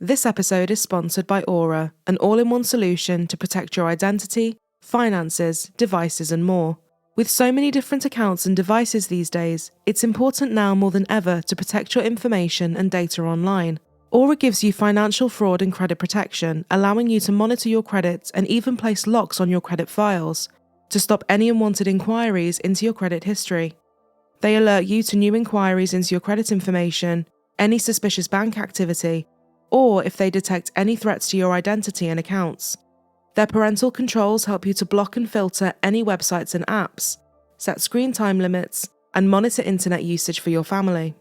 This episode is sponsored by Aura, an all-in-one solution to protect your identity, finances, devices and more. With so many different accounts and devices these days, it's important now more than ever to protect your information and data online. Aura gives you financial fraud and credit protection, allowing you to monitor your credit and even place locks on your credit files to stop any unwanted inquiries into your credit history. They alert you to new inquiries into your credit information, any suspicious bank activity, or if they detect any threats to your identity and accounts. Their parental controls help you to block and filter any websites and apps, set screen time limits, and monitor internet usage for your family.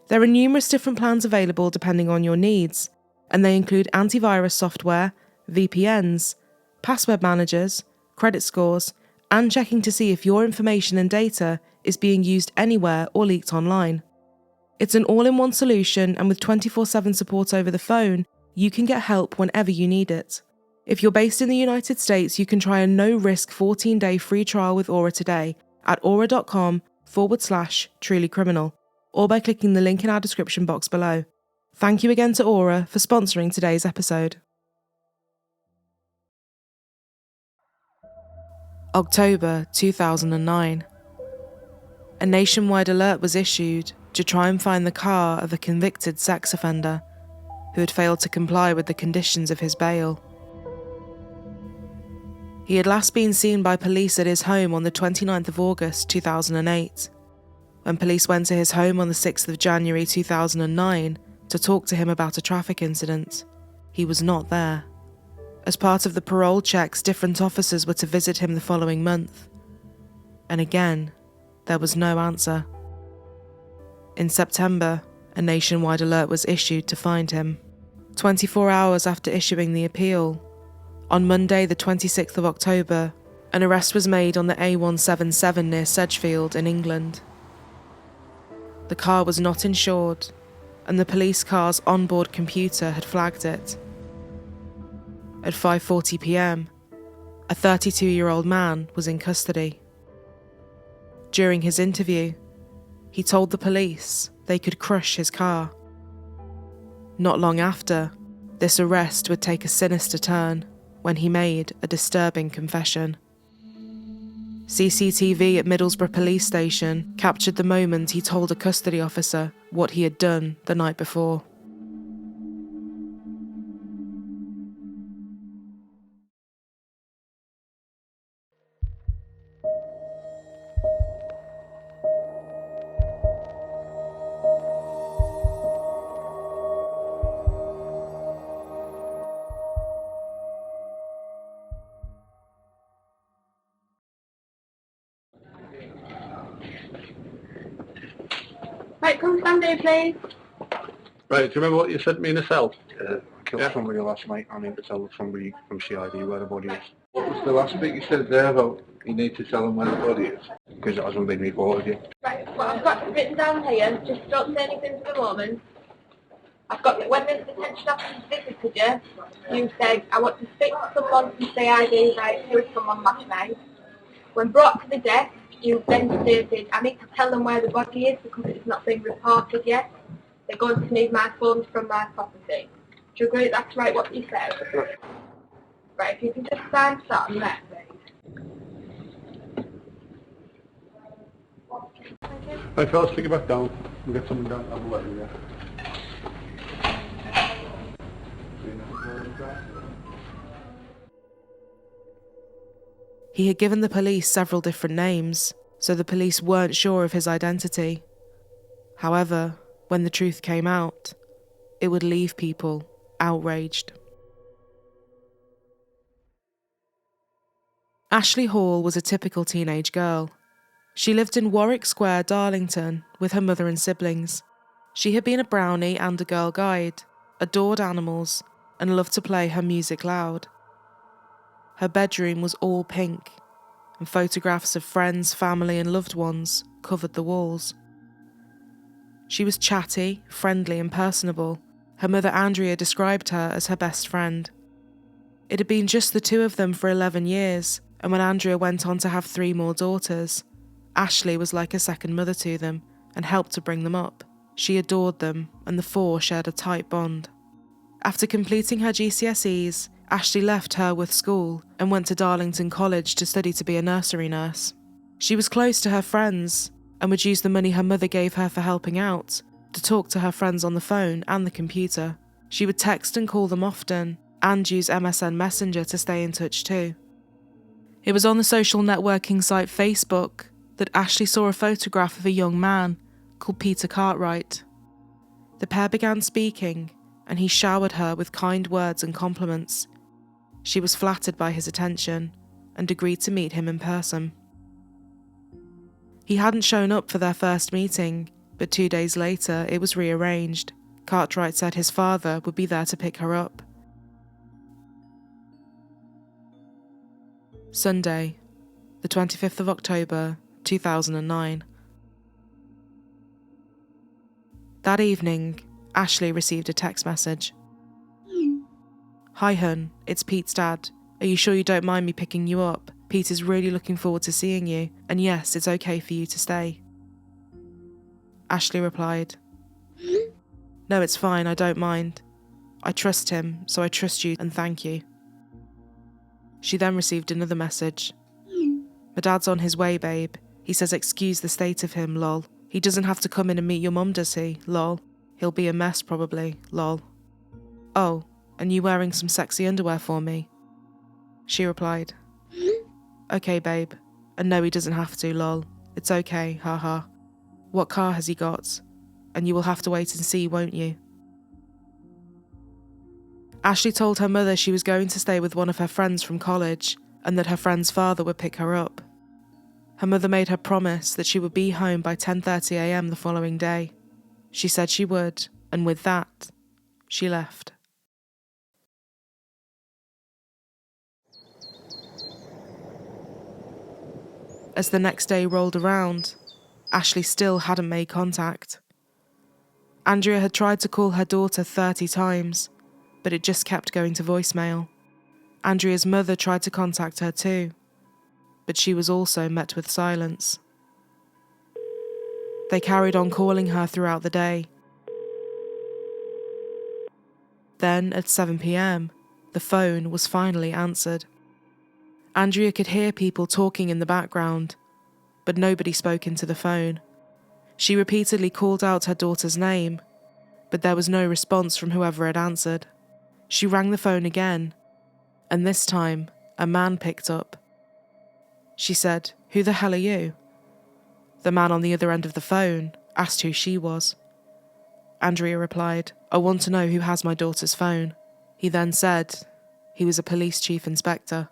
There are numerous different plans available depending on your needs, and they include antivirus software, VPNs, password managers, credit scores, and checking to see if your information and data is being used anywhere or leaked online. It's an all-in-one solution, and with 24/7 support over the phone, you can get help whenever you need it. If you're based in the United States, you can try a no-risk 14-day free trial with Aura today at aura.com/trulycriminal, or by clicking the link in our description box below. Thank you again to Aura for sponsoring today's episode. October 2009. A nationwide alert was issued to try and find the car of a convicted sex offender who had failed to comply with the conditions of his bail. He had last been seen by police at his home on the 29th of August 2008. When police went to his home on the 6th of January 2009 to talk to him about a traffic incident, he was not there. As part of the parole checks, different officers were to visit him the following month. And again, there was no answer. In September, a nationwide alert was issued to find him. 24 hours after issuing the appeal, on Monday the 26th of October, an arrest was made on the A177 near Sedgefield in England. The car was not insured, and the police car's onboard computer had flagged it. At 5:40 p.m, a 32-year-old man was in custody. During his interview, he told the police they could crush his car. Not long after, this arrest would take a sinister turn when he made a disturbing confession. CCTV at Middlesbrough police station captured the moment he told a custody officer what he had done the night before. Right, come stand here, please. Right, do you remember what you said to me in the cell? I killed somebody last night. I need to tell somebody from CID where the body is. What was the last bit you said there about you need to tell them where the body is? Because it hasn't been reported yet. Right, well, I've got written down here, just don't say anything for the moment. I've got that when the detention officer visited you, you said, I want to speak to someone from CID, right, who is someone last night. When brought to the desk, you then stated, I need to tell them where the body is because it's not been reported yet. They're going to need my phones from my property. Do you agree that's right what you said? Right, if you can just sign that on there, please. Thank you. Right, fellas, take it back down. We'll get someone down to have a letter, yeah. He had given the police several different names, so the police weren't sure of his identity. However, when the truth came out, it would leave people outraged. Ashleigh Hall was a typical teenage girl. She lived in Warwick Square, Darlington, with her mother and siblings. She had been a brownie and a girl guide, adored animals, and loved to play her music loud. Her bedroom was all pink, and photographs of friends, family, and loved ones covered the walls. She was chatty, friendly, and personable. Her mother Andrea described her as her best friend. It had been just the two of them for 11 years, and when Andrea went on to have 3 more daughters, Ashleigh was like a second mother to them and helped to bring them up. She adored them, and the 4 shared a tight bond. After completing her GCSEs, Ashleigh left Herworth School and went to Darlington College to study to be a nursery nurse. She was close to her friends and would use the money her mother gave her for helping out to talk to her friends on the phone and the computer. She would text and call them often and use MSN Messenger to stay in touch too. It was on the social networking site Facebook that Ashleigh saw a photograph of a young man called Peter Cartwright. The pair began speaking, and he showered her with kind words and compliments. She was flattered by his attention and agreed to meet him in person. He hadn't shown up for their first meeting, but 2 days later it was rearranged. Cartwright said his father would be there to pick her up. Sunday, the 25th of October, 2009. That evening, Ashleigh received a text message. "Hi hun, it's Pete's dad. Are you sure you don't mind me picking you up? Pete is really looking forward to seeing you, and yes, it's okay for you to stay." Ashleigh replied, "No, it's fine, I don't mind. I trust him, so I trust you and thank you." She then received another message. "My dad's on his way, babe. He says excuse the state of him, lol. He doesn't have to come in and meet your mum, does he? Lol. He'll be a mess probably, lol. Oh, and you wearing some sexy underwear for me?" She replied, "Okay, babe. And no, he doesn't have to, lol. It's okay, haha. What car has he got? And you will have to wait and see, won't you?" Ashleigh told her mother she was going to stay with one of her friends from college and that her friend's father would pick her up. Her mother made her promise that she would be home by 10:30 a.m. the following day. She said she would, and with that, she left. As the next day rolled around, Ashleigh still hadn't made contact. Andrea had tried to call her daughter 30 times, but it just kept going to voicemail. Andrea's mother tried to contact her too, but she was also met with silence. They carried on calling her throughout the day. Then, at 7 p.m, the phone was finally answered. Andrea could hear people talking in the background, but nobody spoke into the phone. She repeatedly called out her daughter's name, but there was no response from whoever had answered. She rang the phone again, and this time, a man picked up. She said, "Who the hell are you?" The man on the other end of the phone asked who she was. Andrea replied, "I want to know who has my daughter's phone." He then said he was a police chief inspector.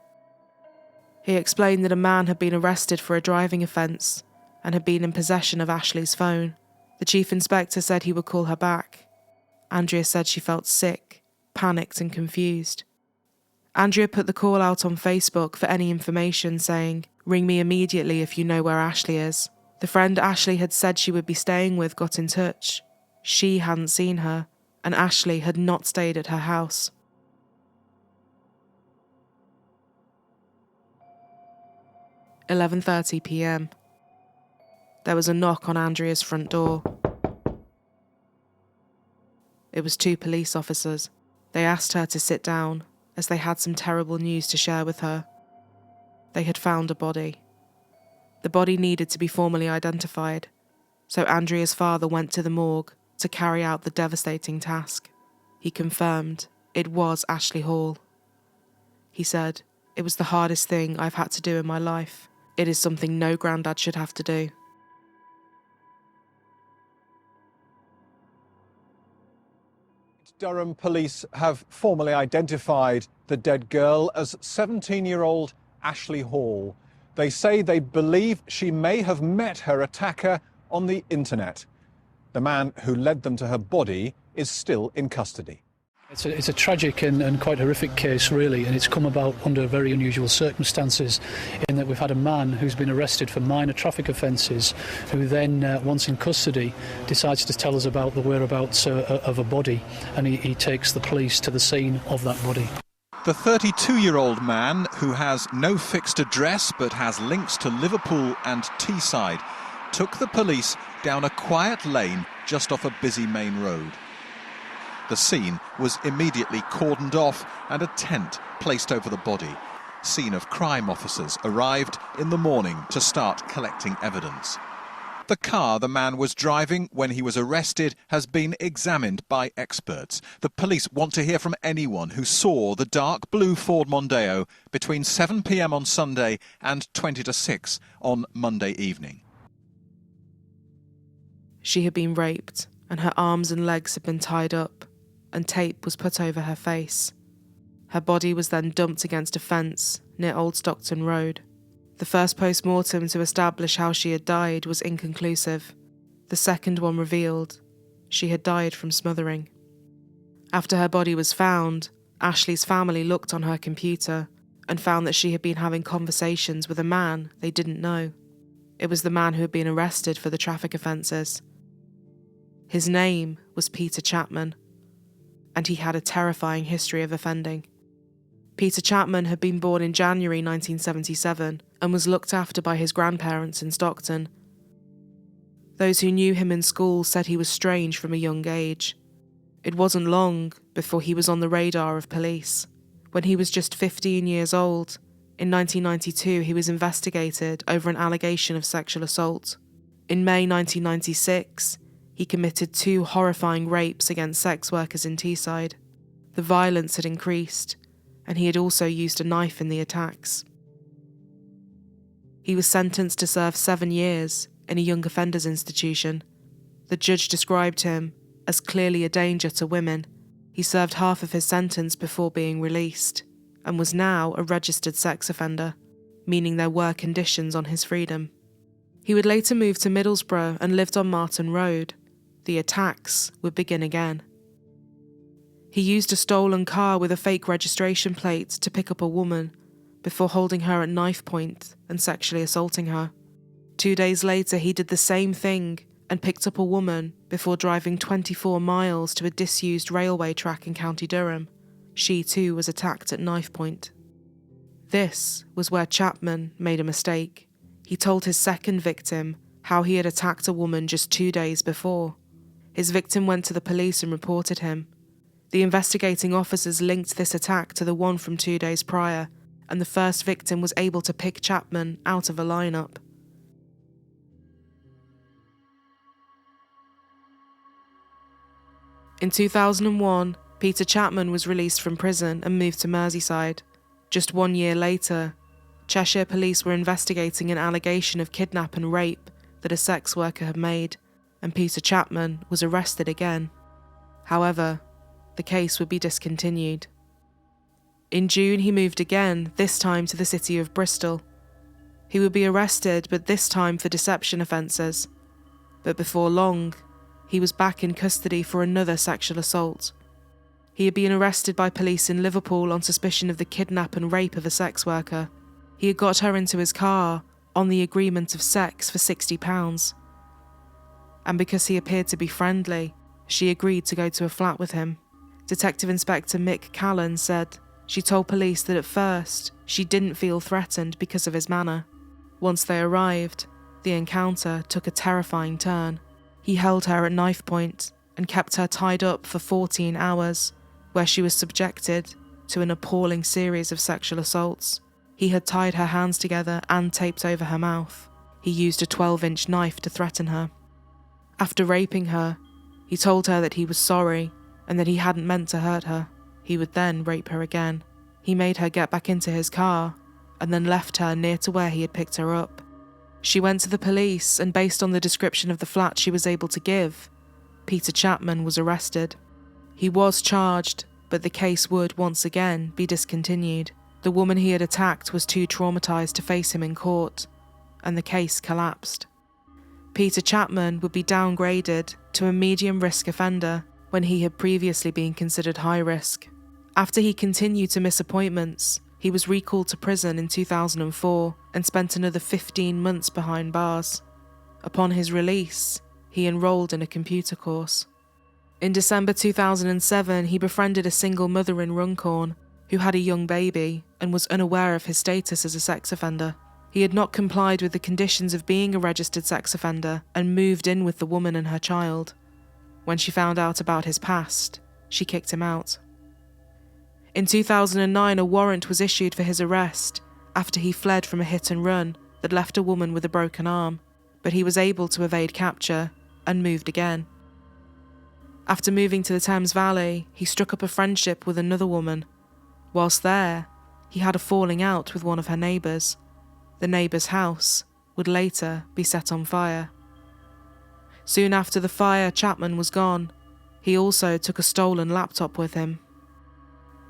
He explained that a man had been arrested for a driving offence and had been in possession of Ashleigh's phone. The chief inspector said he would call her back. Andrea said she felt sick, panicked and confused. Andrea put the call out on Facebook for any information, saying, "Ring me immediately if you know where Ashleigh is." The friend Ashleigh had said she would be staying with got in touch. She hadn't seen her, and Ashleigh had not stayed at her house. "11:30 p.m. There was a knock on Andrea's front door. It was 2 police officers. They asked her to sit down, as they had some terrible news to share with her. They had found a body. The body needed to be formally identified, so Andrea's father went to the morgue to carry out the devastating task. He confirmed it was Ashleigh Hall. He said, "It was the hardest thing I've had to do in my life. It is something no granddad should have to do." Durham police have formally identified the dead girl as 17-year-old Ashleigh Hall. They say they believe she may have met her attacker on the internet. The man who led them to her body is still in custody. It's a tragic and quite horrific case, really, and it's come about under very unusual circumstances in that we've had a man who's been arrested for minor traffic offences who then, once in custody, decides to tell us about the whereabouts of a body, and he takes the police to the scene of that body. The 32-year-old man, who has no fixed address but has links to Liverpool and Teesside, took the police down a quiet lane just off a busy main road. The scene was immediately cordoned off and a tent placed over the body. Scene of crime officers arrived in the morning to start collecting evidence. The car the man was driving when he was arrested has been examined by experts. The police want to hear from anyone who saw the dark blue Ford Mondeo between 7 p.m. on Sunday and 20 to 6 on Monday evening. She had been raped, and her arms and legs had been tied up, and tape was put over her face. Her body was then dumped against a fence near Old Stockton Road. The first post-mortem to establish how she had died was inconclusive. The second one revealed she had died from smothering. After her body was found, Ashleigh's family looked on her computer and found that she had been having conversations with a man they didn't know. It was the man who had been arrested for the traffic offences. His name was Peter Chapman, and he had a terrifying history of offending. Peter Chapman had been born in January 1977 and was looked after by his grandparents in Stockton. Those who knew him in school said he was strange from a young age. It wasn't long before he was on the radar of police. When he was just 15 years old, in 1992 he was investigated over an allegation of sexual assault. In May 1996, he committed 2 horrifying rapes against sex workers in Teesside. The violence had increased, and he had also used a knife in the attacks. He was sentenced to serve 7 years in a young offenders institution. The judge described him as clearly a danger to women. He served half of his sentence before being released, and was now a registered sex offender, meaning there were conditions on his freedom. He would later move to Middlesbrough and lived on Martin Road. The attacks would begin again. He used a stolen car with a fake registration plate to pick up a woman before holding her at knife point and sexually assaulting her. 2 days later, he did the same thing and picked up a woman before driving 24 miles to a disused railway track in County Durham. She too was attacked at knife point. This was where Chapman made a mistake. He told his second victim how he had attacked a woman just 2 days before. His victim went to the police and reported him. The investigating officers linked this attack to the one from 2 days prior, and the first victim was able to pick Chapman out of a lineup. In 2001, Peter Chapman was released from prison and moved to Merseyside. Just 1 year later, Cheshire police were investigating an allegation of kidnap and rape that a sex worker had made, and Peter Chapman was arrested again. However, the case would be discontinued. In June, he moved again, this time to the city of Bristol. He would be arrested, but this time for deception offences. But before long, he was back in custody for another sexual assault. He had been arrested by police in Liverpool on suspicion of the kidnap and rape of a sex worker. He had got her into his car on the agreement of sex for £60. And because he appeared to be friendly, she agreed to go to a flat with him. Detective Inspector Mick Callan said she told police that at first she didn't feel threatened because of his manner. Once they arrived, the encounter took a terrifying turn. He held her at knife point and kept her tied up for 14 hours, where she was subjected to an appalling series of sexual assaults. He had tied her hands together and taped over her mouth. He used a 12-inch knife to threaten her. After raping her, he told her that he was sorry and that he hadn't meant to hurt her. He would then rape her again. He made her get back into his car and then left her near to where he had picked her up. She went to the police, and based on the description of the flat she was able to give, Peter Chapman was arrested. He was charged, but the case would once again be discontinued. The woman he had attacked was too traumatised to face him in court, and the case collapsed. Peter Chapman would be downgraded to a medium-risk offender when he had previously been considered high risk. After he continued to miss appointments, he was recalled to prison in 2004 and spent another 15 months behind bars. Upon his release, he enrolled in a computer course. In December 2007, he befriended a single mother in Runcorn who had a young baby and was unaware of his status as a sex offender. He had not complied with the conditions of being a registered sex offender and moved in with the woman and her child. When she found out about his past, she kicked him out. In 2009, a warrant was issued for his arrest after he fled from a hit and run that left a woman with a broken arm, but he was able to evade capture and moved again. After moving to the Thames Valley, he struck up a friendship with another woman. Whilst there, he had a falling out with one of her neighbours. The neighbour's house would later be set on fire. Soon after the fire, Chapman was gone. He also took a stolen laptop with him.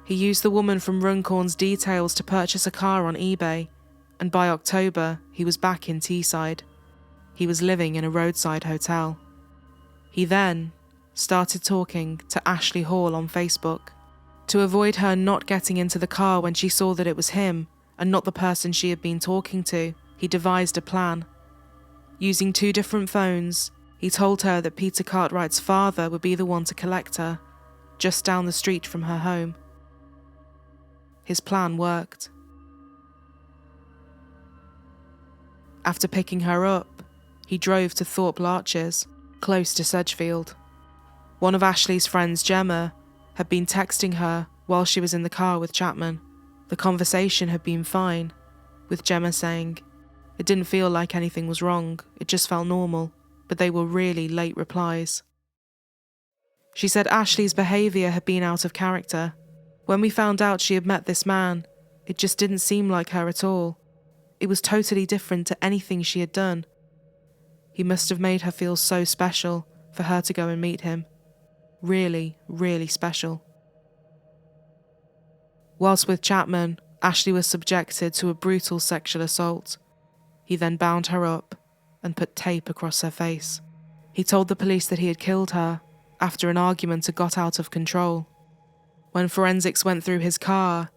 He used the woman from Runcorn's details to purchase a car on eBay, and by October, he was back in Teesside. He was living in a roadside hotel. He then started talking to Ashleigh Hall on Facebook. To avoid her not getting into the car when she saw that it was him and not the person she had been talking to, he devised a plan. Using 2 different phones, he told her that Peter Cartwright's father would be the one to collect her, just down the street from her home. His plan worked. After picking her up, he drove to Thorpe Larches, close to Sedgefield. One of Ashleigh's friends, Gemma, had been texting her while she was in the car with Chapman. The conversation had been fine, with Gemma saying, "It didn't feel like anything was wrong, it just felt normal," but they were really late replies. She said Ashleigh's behaviour had been out of character. When we found out she had met this man, it just didn't seem like her at all. It was totally different to anything she had done. He must have made her feel so special for her to go and meet him. Really, really special. Whilst with Chapman, Ashleigh was subjected to a brutal sexual assault. He then bound her up and put tape across her face. He told the police that he had killed her after an argument had got out of control. When forensics went through his car,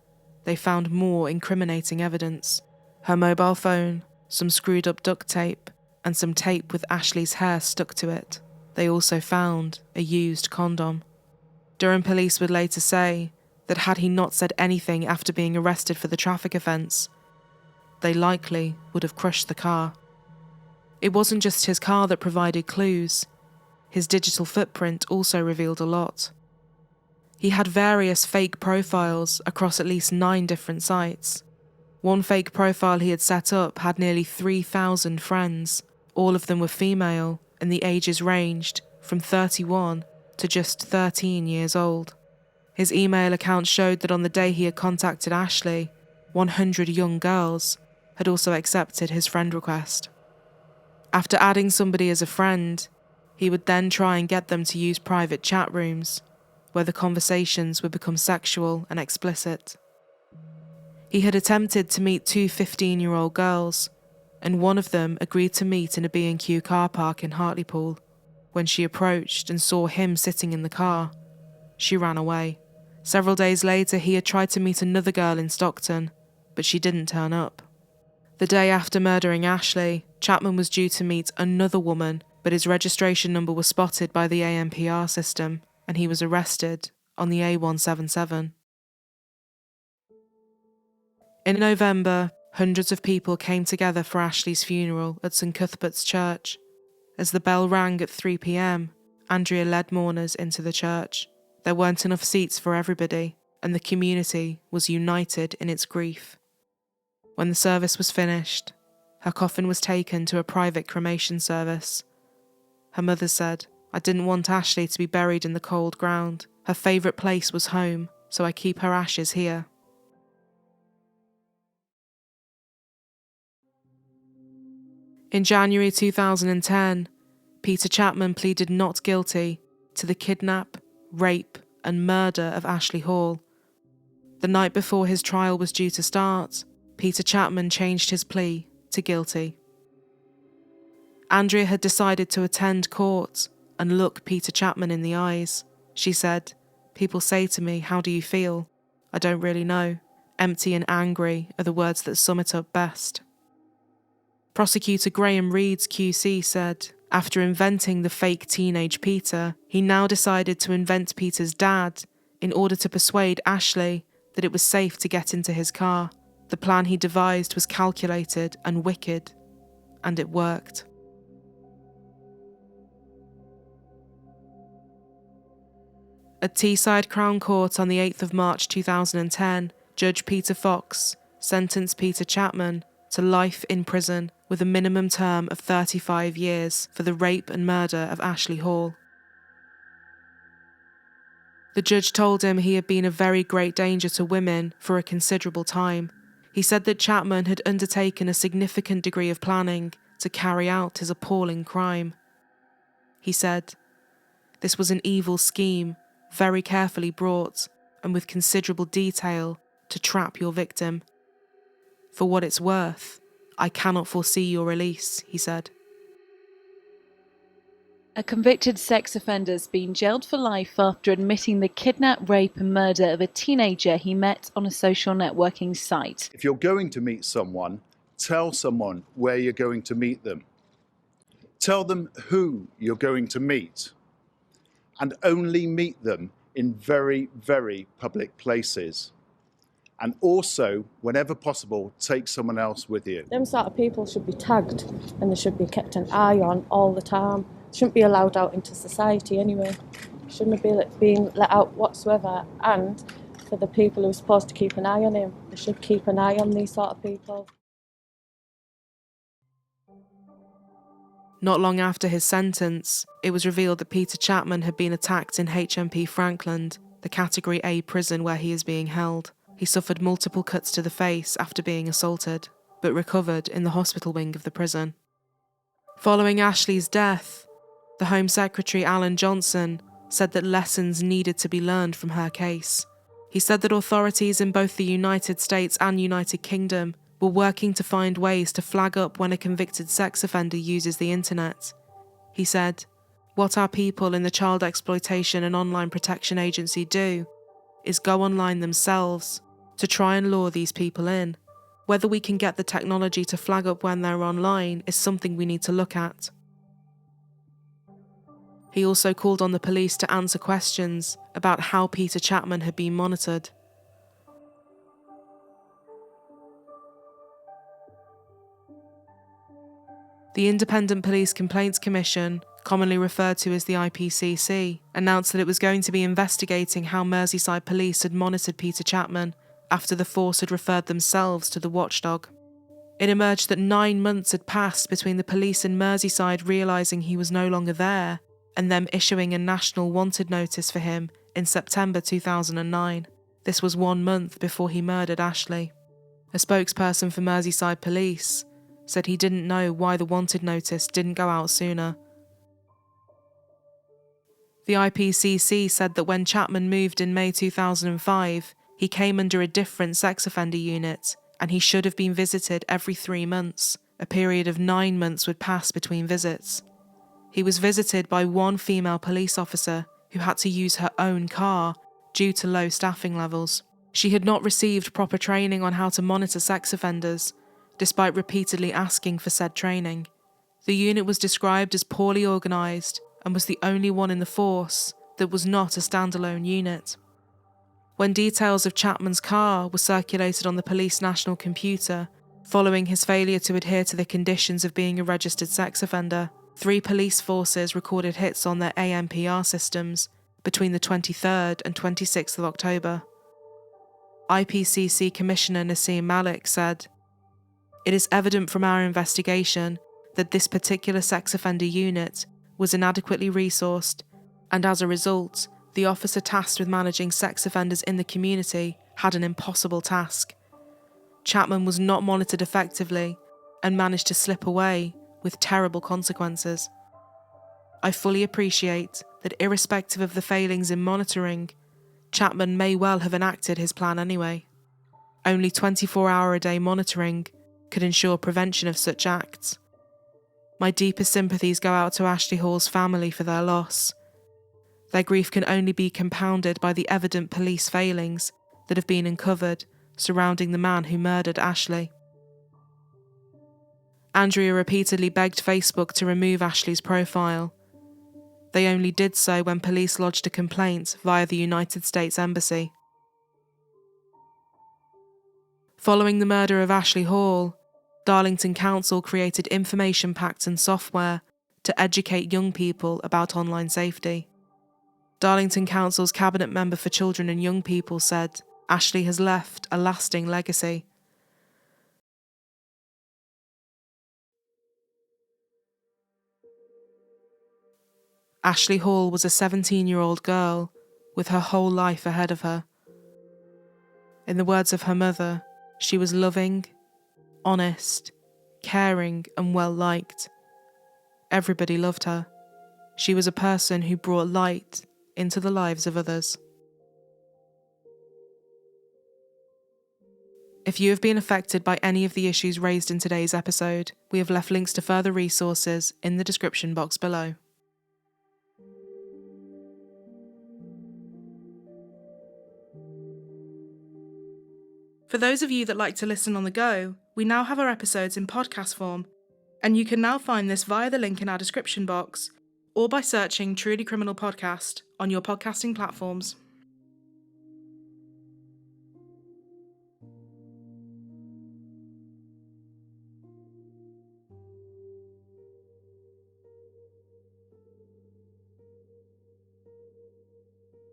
they found more incriminating evidence. Her mobile phone, some screwed up duct tape, and some tape with Ashleigh's hair stuck to it. They also found a used condom. Durham police would later say that had he not said anything after being arrested for the traffic offence, they likely would have crushed the car. It wasn't just his car that provided clues. His digital footprint also revealed a lot. He had various fake profiles across at least 9 different sites. One fake profile he had set up had nearly 3,000 friends. All of them were female, and the ages ranged from 31 to just 13 years old. His email account showed that on the day he had contacted Ashleigh, 100 young girls had also accepted his friend request. After adding somebody as a friend, he would then try and get them to use private chat rooms, where the conversations would become sexual and explicit. He had attempted to meet 2 15-year-old girls, and one of them agreed to meet in a B&Q car park in Hartlepool. When she approached and saw him sitting in the car, she ran away. Several days later, he had tried to meet another girl in Stockton, but she didn't turn up. The day after murdering Ashleigh, Chapman was due to meet another woman, but his registration number was spotted by the ANPR system, and he was arrested on the A177. In November, hundreds of people came together for Ashleigh's funeral at St Cuthbert's Church. As the bell rang at 3 p.m, Andrea led mourners into the church. There weren't enough seats for everybody, and the community was united in its grief. When the service was finished, her coffin was taken to a private cremation service. Her mother said, "I didn't want Ashleigh to be buried in the cold ground. Her favourite place was home, so I keep her ashes here." In January 2010, Peter Chapman pleaded not guilty to the kidnap, rape and murder of Ashleigh Hall. The night before his trial was due to start, Peter Chapman changed his plea to guilty. Andrea had decided to attend court and look Peter Chapman in the eyes. She said, "People say to me, 'How do you feel?' I don't really know. Empty and angry are the words that sum it up best." Prosecutor Graham Reed's QC said, after inventing the fake teenage Peter, he now decided to invent Peter's dad in order to persuade Ashleigh that it was safe to get into his car. The plan he devised was calculated and wicked, and it worked. At Teesside Crown Court on the 8th of March 2010, Judge Peter Fox sentenced Peter Chapman to life in prison with a minimum term of 35 years for the rape and murder of Ashleigh Hall. The judge told him he had been a very great danger to women for a considerable time. He said that Chapman had undertaken a significant degree of planning to carry out his appalling crime. He said, "This was an evil scheme, very carefully brought and with considerable detail to trap your victim. For what it's worth, I cannot foresee your release," he said. A convicted sex offender's been jailed for life after admitting the kidnap, rape and murder of a teenager he met on a social networking site. If you're going to meet someone, tell someone where you're going to meet them. Tell them who you're going to meet. And only meet them in very, very public places. And also, whenever possible, take someone else with you. Them sort of people should be tagged and they should be kept an eye on all the time. Shouldn't be allowed out into society anyway. Shouldn't be being let out whatsoever. And for the people who are supposed to keep an eye on him, they should keep an eye on these sort of people. Not long after his sentence, it was revealed that Peter Chapman had been attacked in HMP Frankland, the Category A prison where he is being held. He suffered multiple cuts to the face after being assaulted, but recovered in the hospital wing of the prison. Following Ashleigh's death, the Home Secretary Alan Johnson said that lessons needed to be learned from her case. He said that authorities in both the United States and United Kingdom were working to find ways to flag up when a convicted sex offender uses the internet. He said, "What our people in the Child Exploitation and Online Protection Agency do is go online themselves to try and lure these people in. Whether we can get the technology to flag up when they're online is something we need to look at." He also called on the police to answer questions about how Peter Chapman had been monitored. The Independent Police Complaints Commission, commonly referred to as the IPCC, announced that it was going to be investigating how Merseyside police had monitored Peter Chapman after the force had referred themselves to the watchdog. It emerged that 9 months had passed between the police in Merseyside realising he was no longer there and them issuing a national wanted notice for him in September 2009. This was 1 month before he murdered Ashleigh. A spokesperson for Merseyside Police said he didn't know why the wanted notice didn't go out sooner. The IPCC said that when Chapman moved in May 2005, he came under a different sex offender unit and he should have been visited every 3 months. A period of 9 months would pass between visits. He was visited by one female police officer who had to use her own car due to low staffing levels. She had not received proper training on how to monitor sex offenders, despite repeatedly asking for said training. The unit was described as poorly organised and was the only one in the force that was not a standalone unit. When details of Chapman's car were circulated on the police national computer, following his failure to adhere to the conditions of being a registered sex offender, 3 police forces recorded hits on their ANPR systems between the 23rd and 26th of October. IPCC Commissioner Nassim Malik said, "It is evident from our investigation that this particular sex offender unit was inadequately resourced, and as a result, the officer tasked with managing sex offenders in the community had an impossible task. Chapman was not monitored effectively and managed to slip away with terrible consequences. I fully appreciate that irrespective of the failings in monitoring, Chapman may well have enacted his plan anyway. Only 24-hour-a-day monitoring could ensure prevention of such acts. My deepest sympathies go out to Ashleigh Hall's family for their loss. Their grief can only be compounded by the evident police failings that have been uncovered surrounding the man who murdered Ashleigh." Andrea repeatedly begged Facebook to remove Ashleigh's profile. They only did so when police lodged a complaint via the United States Embassy. Following the murder of Ashleigh Hall, Darlington Council created information packs and software to educate young people about online safety. Darlington Council's Cabinet Member for Children and Young People said, "Ashleigh has left a lasting legacy." Ashleigh Hall was a 17-year-old girl with her whole life ahead of her. In the words of her mother, she was loving, honest, caring and well-liked. Everybody loved her. She was a person who brought light into the lives of others. If you have been affected by any of the issues raised in today's episode, we have left links to further resources in the description box below. For those of you that like to listen on the go, we now have our episodes in podcast form, and you can now find this via the link in our description box or by searching Truly Criminal Podcast on your podcasting platforms.